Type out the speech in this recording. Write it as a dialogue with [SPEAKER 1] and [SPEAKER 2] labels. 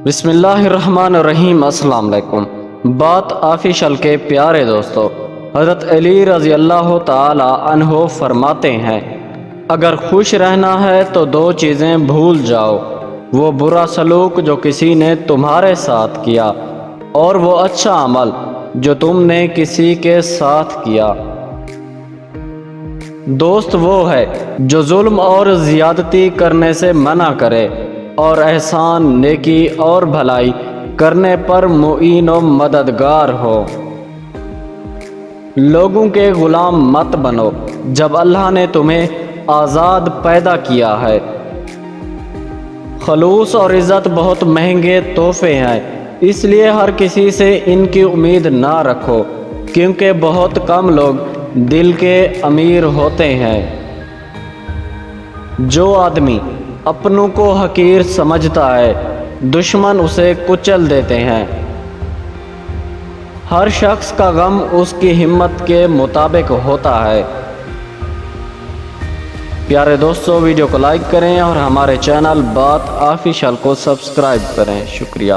[SPEAKER 1] بسم اللہ الرحمن الرحیم۔ السلام علیکم۔ بات آفیشل کے پیارے دوستو، حضرت علی رضی اللہ تعالی عنہ فرماتے ہیں، اگر خوش رہنا ہے تو دو چیزیں بھول جاؤ، وہ برا سلوک جو کسی نے تمہارے ساتھ کیا، اور وہ اچھا عمل جو تم نے کسی کے ساتھ کیا۔ دوست وہ ہے جو ظلم اور زیادتی کرنے سے منع کرے اور احسان، نیکی اور بھلائی کرنے پر معین و مددگار ہو۔ لوگوں کے غلام مت بنو جب اللہ نے تمہیں آزاد پیدا کیا ہے۔ خلوص اور عزت بہت مہنگے تحفے ہیں، اس لیے ہر کسی سے ان کی امید نہ رکھو، کیونکہ بہت کم لوگ دل کے امیر ہوتے ہیں۔ جو آدمی اپنوں کو حقیر سمجھتا ہے، دشمن اسے کچل دیتے ہیں۔ ہر شخص کا غم اس کی ہمت کے مطابق ہوتا ہے۔ پیارے دوستو، ویڈیو کو لائک کریں اور ہمارے چینل بات آفیشل کو سبسکرائب کریں۔ شکریہ۔